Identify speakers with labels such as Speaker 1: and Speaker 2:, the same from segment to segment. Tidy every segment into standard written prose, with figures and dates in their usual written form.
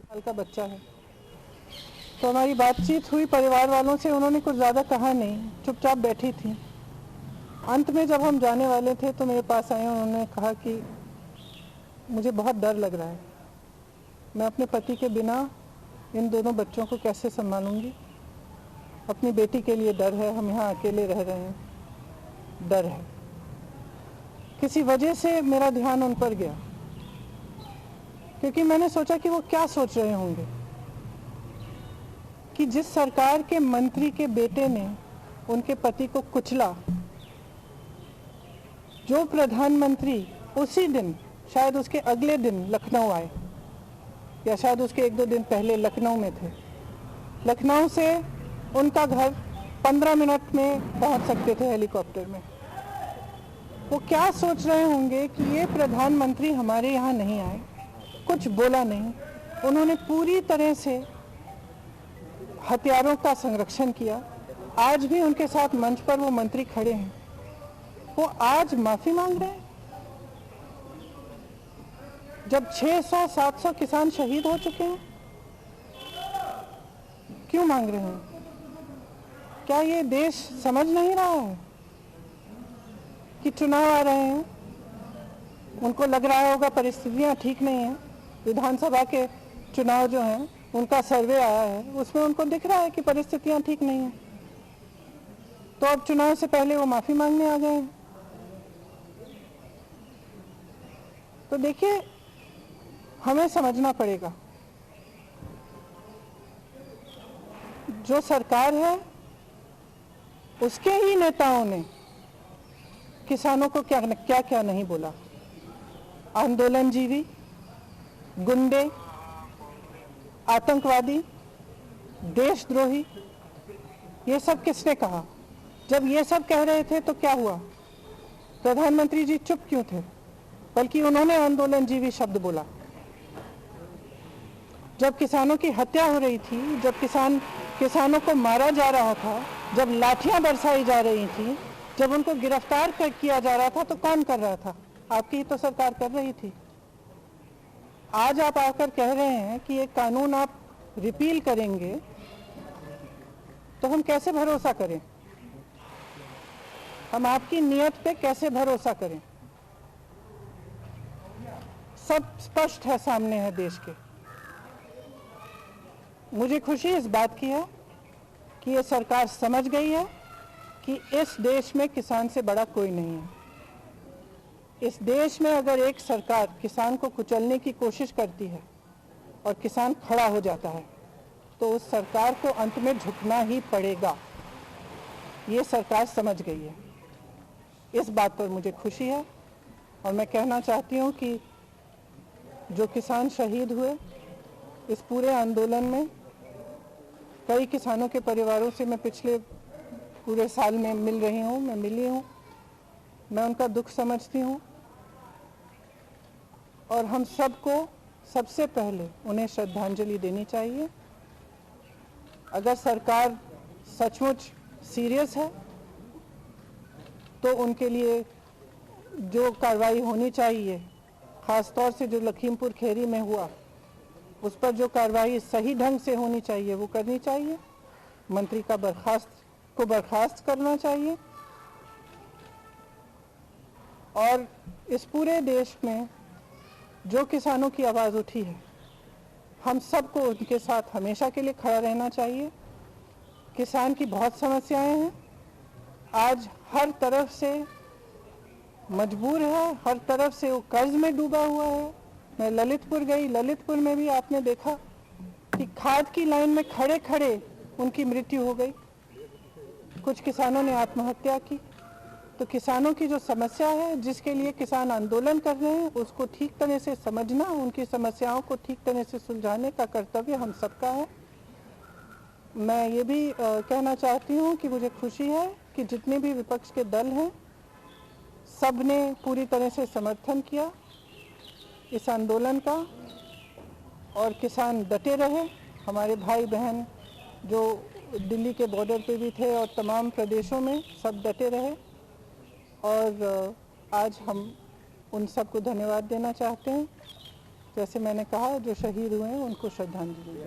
Speaker 1: साल का बच्चा है। तो हमारी बातचीत हुई परिवार वालों से, उन्होंने कुछ ज़्यादा कहा नहीं, चुपचाप बैठी थी। अंत में जब हम जाने वाले थे तो मेरे पास आए, उन्होंने कहा कि मुझे बहुत डर लग रहा है, मैं अपने पति के बिना इन दोनों बच्चों को कैसे संभालूंगी। अपनी बेटी के लिए डर है, हम यहाँ अकेले रह रहे हैं, डर है। किसी वजह से मेरा ध्यान उन पर गया, क्योंकि मैंने सोचा कि वो क्या सोच रहे होंगे कि जिस सरकार के मंत्री के बेटे ने उनके पति को कुचला, जो प्रधानमंत्री उसी दिन, शायद उसके अगले दिन लखनऊ आए, या शायद उसके 1-2 दिन पहले लखनऊ में थे। लखनऊ से उनका घर 15 मिनट में पहुंच सकते थे हेलीकॉप्टर में। वो क्या सोच रहे होंगे कि ये प्रधानमंत्री हमारे यहाँ नहीं आए, कुछ बोला नहीं, उन्होंने पूरी तरह से हथियारों का संरक्षण किया। आज भी उनके साथ मंच पर वो मंत्री खड़े हैं, वो आज माफी मांग रहे हैं जब 600-700 किसान शहीद हो चुके हैं। क्यों मांग रहे हैं? क्या ये देश समझ नहीं रहा है कि चुनाव आ रहे हैं? उनको लग रहा होगा परिस्थितियां ठीक नहीं है। विधानसभा के चुनाव जो हैं उनका सर्वे आया है, उसमें उनको दिख रहा है कि परिस्थितियां ठीक नहीं है। तो अब चुनाव से पहले वो माफी मांगने आ गए हैं। तो देखिए, हमें समझना पड़ेगा, जो सरकार है उसके ही नेताओं ने किसानों को क्या क्या नहीं बोला। आंदोलनजीवी, गुंडे, आतंकवादी, देशद्रोही, ये सब किसने कहा? जब ये सब कह रहे थे तो क्या हुआ? प्रधानमंत्री जी चुप क्यों थे? बल्कि उन्होंने आंदोलनजीवी शब्द बोला। जब किसानों की हत्या हो रही थी, जब किसानों को मारा जा रहा था, जब लाठियां बरसाई जा रही थी, जब उनको गिरफ्तार किया जा रहा था, तो कौन कर रहा था? आपकी ही तो सरकार कर रही थी। आज आप आकर कह रहे हैं कि ये कानून आप रिपील करेंगे, तो हम कैसे भरोसा करें? हम आपकी नियत पे कैसे भरोसा करें? सब स्पष्ट है, सामने है देश के। मुझे खुशी इस बात की है कि ये सरकार समझ गई है कि इस देश में किसान से बड़ा कोई नहीं है। इस देश में अगर एक सरकार किसान को कुचलने की कोशिश करती है और किसान खड़ा हो जाता है, तो उस सरकार को अंत में झुकना ही पड़ेगा। ये सरकार समझ गई है। इस बात पर मुझे खुशी है। और मैं कहना चाहती हूँ कि जो किसान शहीद हुए इस पूरे आंदोलन में, कई किसानों के परिवारों से मैं पिछले पूरे साल में मिल रही हूँ, मैं मिली हूँ, मैं उनका दुख समझती हूँ। और हम सबको सबसे पहले उन्हें श्रद्धांजलि देनी चाहिए। अगर सरकार सचमुच सीरियस है तो उनके लिए जो कार्रवाई होनी चाहिए, खासतौर से जो लखीमपुर खीरी में हुआ, उस पर जो कार्रवाई सही ढंग से होनी चाहिए वो करनी चाहिए। मंत्री का बर्खास्त करना चाहिए। और इस पूरे देश में जो किसानों की आवाज़ उठी है, हम सबको उनके साथ हमेशा के लिए खड़ा रहना चाहिए। किसान की बहुत समस्याएं हैं, आज हर तरफ से मजबूर है, हर तरफ से वो कर्ज में डूबा हुआ है। मैं ललितपुर गई, ललितपुर में भी आपने देखा कि खाद की लाइन में खड़े खड़े उनकी मृत्यु हो गई। कुछ किसानों ने आत्महत्या की। तो किसानों की जो समस्या है, जिसके लिए किसान आंदोलन कर रहे हैं, उसको ठीक तरह से समझना, उनकी समस्याओं को ठीक तरह से सुलझाने का कर्तव्य हम सबका है। मैं ये भी कहना चाहती हूँ कि मुझे खुशी है कि जितने भी विपक्ष के दल हैं, सब ने पूरी तरह से समर्थन किया इस आंदोलन का। और किसान डटे रहे। हमारे भाई बहन जो दिल्ली के बॉर्डर पे भी थे और तमाम प्रदेशों में, सब डटे रहे। और आज हम उन सबको धन्यवाद देना चाहते हैं। जैसे मैंने कहा, जो शहीद हुए हैं उनको श्रद्धांजलि दें।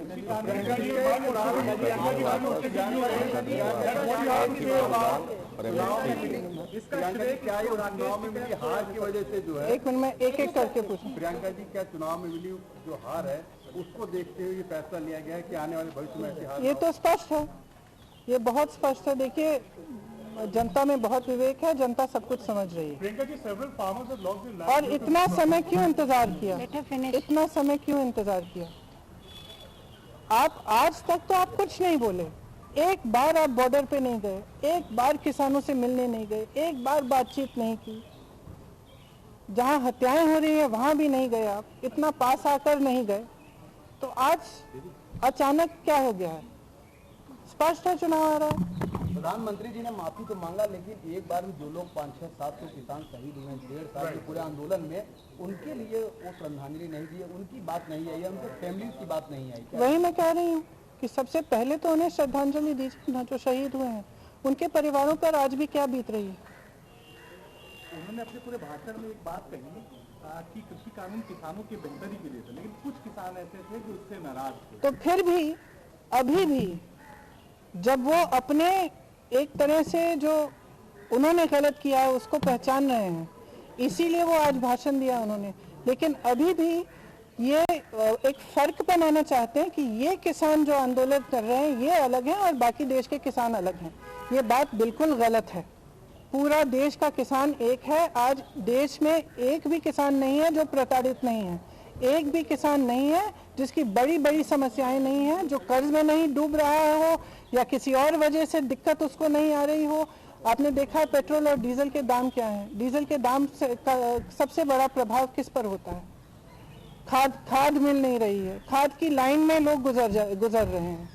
Speaker 1: एक मिनट में एक एक करके पूछूं।
Speaker 2: प्रियंका जी, क्या चुनाव में मिली जो हार है उसको देखते हुए ये फैसला लिया गया है कि आने वाले भविष्य में ऐसी हार?
Speaker 1: ये तो स्पष्ट है, ये बहुत स्पष्ट है। देखिए, जनता में बहुत विवेक है, जनता सब कुछ समझ रही है। और इतना समय क्यों इंतजार किया, इतना समय क्यों इंतजार किया? आप आज तक तो आप कुछ नहीं बोले, एक बार आप बॉर्डर पे नहीं गए, एक बार किसानों से मिलने नहीं गए, एक बार बातचीत नहीं की। जहां हत्याएं हो रही है वहां भी नहीं गए आप, इतना पास आकर नहीं गए। तो आज अचानक क्या हो गया है? स्पष्ट है, चुनाव आ रहा है।
Speaker 2: प्रधानमंत्री जी ने माफी तो मांगा, लेकिन एक बार में जो लोग 500-700 किसान शहीद हुए 1.5 साल के पूरे आंदोलन में, उनके लिए वो श्रद्धांजलि नहीं दी, उनकी बात नहीं आई, उनके फैमिली की बात नहीं आई।
Speaker 1: वही मैं कह रही हूँ कि सबसे पहले तो उन्हें श्रद्धांजलि दीजिए ना, जो शहीद हुए हैं। उनके परिवारों पर आज भी क्या बीत रही है?
Speaker 3: उन्होंने अपने पूरे भाषण में एक बात कही कि कृषि कानून किसानों की बेहतरी के लिए थे, लेकिन कुछ किसान ऐसे थे जो उससे नाराज थे।
Speaker 1: तो फिर भी अभी भी जब वो अपने एक तरह से जो उन्होंने गलत किया है उसको पहचान रहे हैं, इसीलिए वो आज भाषण दिया उन्होंने। लेकिन अभी भी ये एक फर्क बनाना चाहते हैं कि ये किसान जो आंदोलन कर रहे हैं ये अलग हैं और बाकी देश के किसान अलग हैं। ये बात बिल्कुल गलत है। पूरा देश का किसान एक है। आज देश में एक भी किसान नहीं है जो प्रताड़ित नहीं है, एक भी किसान नहीं है जिसकी बड़ी बड़ी समस्याएं नहीं है, जो कर्ज में नहीं डूब रहा हो या किसी और वजह से दिक्कत उसको नहीं आ रही हो। आपने देखा पेट्रोल और डीजल के दाम क्या हैं? डीजल के दाम से सबसे बड़ा प्रभाव किस पर होता है? खाद मिल नहीं रही है, खाद की लाइन में लोग गुजर रहे हैं।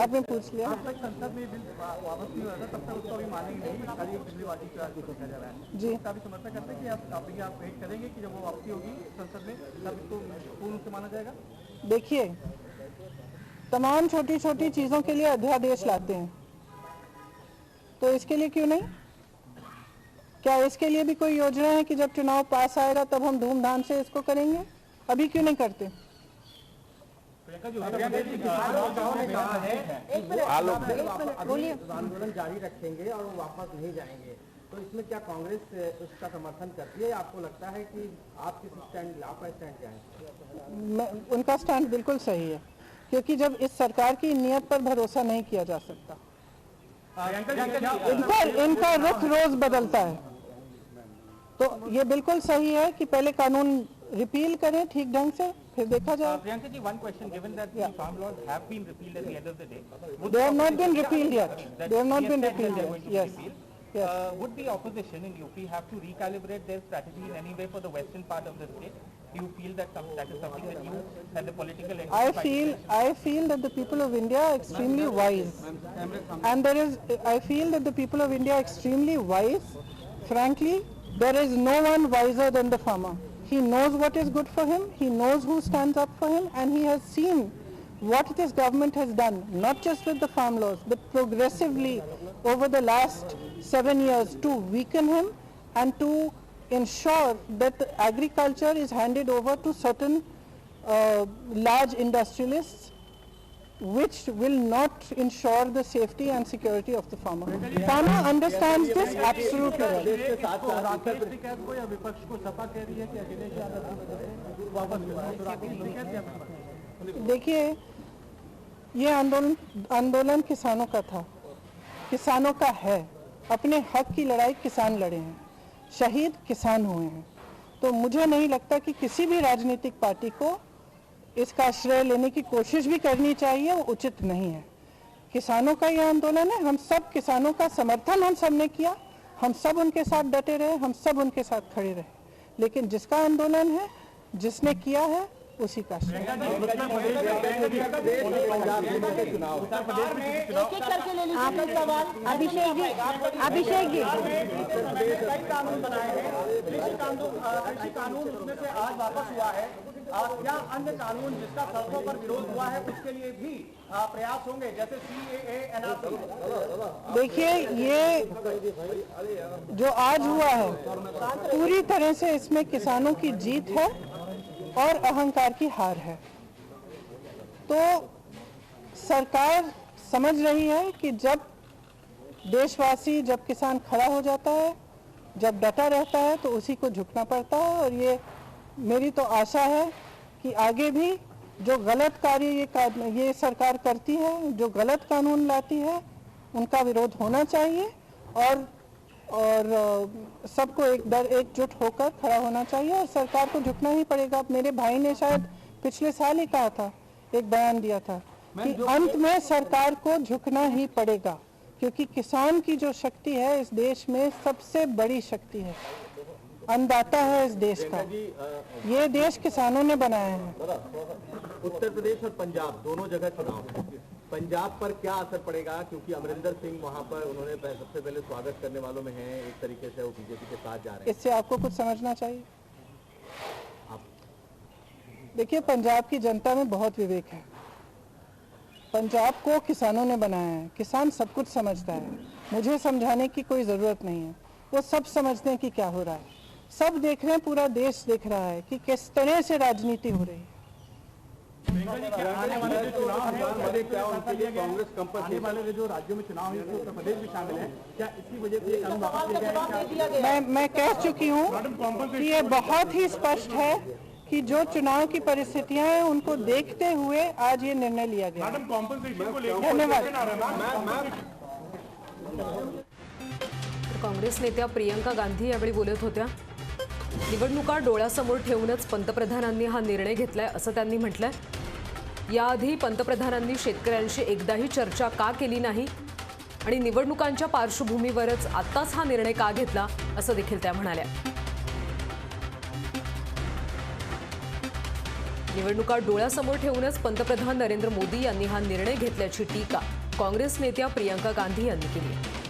Speaker 1: आपने पूछ लिया।
Speaker 3: जब तक संसद में बिल वापस नहीं हुआ था तब तक उसको अभी मानेंगे नहीं, खाली पिछली वादी का देखा जा रहा है
Speaker 1: जी।
Speaker 3: इसका भी समर्थन करते हैं कि आप वेट करेंगे कि जब वो वापसी होगी संसद में तब इसको पूर्ण से माना जाएगा?
Speaker 1: देखिए, तमाम छोटी छोटी चीजों के लिए अध्यादेश लाते हैं, तो इसके लिए क्यों नहीं? क्या इसके लिए भी कोई योजना है कि जब चुनाव पास आएगा तब हम धूमधाम से इसको करेंगे? अभी क्यों नहीं करते?
Speaker 4: आंदोलन जारी रखेंगे और वो वापस नहीं जाएंगे, तो इसमें क्या कांग्रेस उसका समर्थन करती है? आपको लगता है कि आप किस स्टैंड, आपका स्टैंड क्या है?
Speaker 1: उनका स्टैंड बिल्कुल सही है, क्योंकि जब इस सरकार की नीयत पर भरोसा नहीं किया जा सकता। इनका रुख रोज बदलता है, तो ये बिल्कुल सही है कि पहले कानून रिपील करें ठीक ढंग से, फिर देखा जाए।
Speaker 5: Priyanka ji, one question, given that the farm laws have been repealed at the end of the day,
Speaker 1: they have not been repealed yet. They have not been repealed yet. Yes.
Speaker 5: Would the opposition in UP have to recalibrate their strategy in any way for the western part of the state? Do you feel that that is something that you and the political entity?
Speaker 1: I feel that the people of India are extremely wise, and I feel that the people of India are extremely wise. Frankly, there is no one wiser than the farmer. He knows what is good for him, he knows who stands up for him, and he has seen what this government has done, not just with the farm laws, but progressively over the last 7 years to weaken him and to ensure that the agriculture is handed over to certain large industrialists, which will not ensure the safety and security of the farmer. Farmer understands this absolutely well. देखिए, ये आंदोलन किसानों का था, किसानों का है। अपने हक की लड़ाई किसान लड़े हैं, शहीद किसान हुए हैं। तो मुझे नहीं लगता कि किसी भी राजनीतिक पार्टी को इसका श्रेय लेने की कोशिश भी करनी चाहिए, वो उचित नहीं है। किसानों का ये आंदोलन है, हम सब किसानों का समर्थन हम सब ने किया, हम सब उनके साथ डटे रहे, हम सब उनके साथ खड़े रहे। लेकिन जिसका आंदोलन है, जिसने किया है, उसी का श्रेय।
Speaker 6: अभिषेक जी
Speaker 4: कई कानून बनाए हैं,
Speaker 3: कृषि कानून उसमें से आज वापस हुआ है, क्या अन्य कानून जिसका सड़कों पर विरोध हुआ है उसके लिए भी प्रयास होंगे, जैसे CAA, NRC?
Speaker 1: देखिए, ये जो आज हुआ है पूरी तरह से इसमें किसानों की जीत है और अहंकार की हार है। तो सरकार समझ रही है कि जब देशवासी, जब किसान खड़ा हो जाता है, जब डटा रहता है तो उसी को झुकना पड़ता है। और ये मेरी तो आशा है कि आगे भी जो गलत कार्य ये सरकार करती है, जो गलत कानून लाती है, उनका विरोध होना चाहिए और सबको एकजुट होकर खड़ा होना चाहिए और सरकार को झुकना ही पड़ेगा। मेरे भाई ने शायद पिछले साल ही कहा था, एक बयान दिया था कि अंत में सरकार को झुकना ही पड़ेगा, क्योंकि किसान की जो शक्ति है इस देश में सबसे बड़ी शक्ति है, अन्नदाता है इस देश का। ये देश किसानों ने बनाया है।
Speaker 4: उत्तर प्रदेश और पंजाब दोनों जगह चुनाव, पंजाब पर क्या असर पड़ेगा, क्योंकि अमरिंदर सिंह वहां पर उन्होंने सबसे पहले स्वागत करने वालों में हैं, एक तरीके से वो बीजेपी के साथ जा रहे हैं।
Speaker 1: इससे आपको कुछ समझना चाहिए। देखिए, पंजाब की जनता में बहुत विवेक है। पंजाब को किसानों ने बनाया है, किसान सब कुछ समझता है, मुझे समझाने की कोई ज़रूरत नहीं है। वो सब समझते हैं कि क्या हो रहा है, सब देख रहे हैं, पूरा देश देख रहा है कि किस तरह से राजनीति हो रही है।
Speaker 3: आने वाले जो चुनाव है, क्या उनके लिए कांग्रेस कंपल्सरी, आने वाले जो राज्यों में चुनाव है उत्तर प्रदेश भी शामिल है, क्या इसी वजह से ये कानून वापस लिया गया है?
Speaker 1: मैं कह चुकी हूँ कि ये बहुत ही स्पष्ट है कि जो चुनाव की परिस्थितियां हैं उनको देखते हुए आज ये निर्णय लिया गया। धन्यवाद।
Speaker 6: काँग्रेस नेत्या प्रियंका गांधी यावेळी बोलत होत्या। निवडणुका डोळ्यासमोर ठेवूनच पंतप्रधानांनी हा निर्णय घेतलाय असं त्यांनी म्हटलंय। याआधी पंतप्रधानांनी शेतकऱ्यांशी एकदाही चर्चा का केली नाही आणि निवडणुकांच्या पार्श्वभूमीवरच आत्ताच हा निर्णय का घेतला असं देखील त्या म्हणाल्या। निवडणुका डोळ्यासमोर ठेवूनच पंतप्रधान नरेंद्र मोदी यांनी हा निर्णय घेतल्याची टीका काँग्रेस नेत्या प्रियंका गांधी यांनी केली आहे।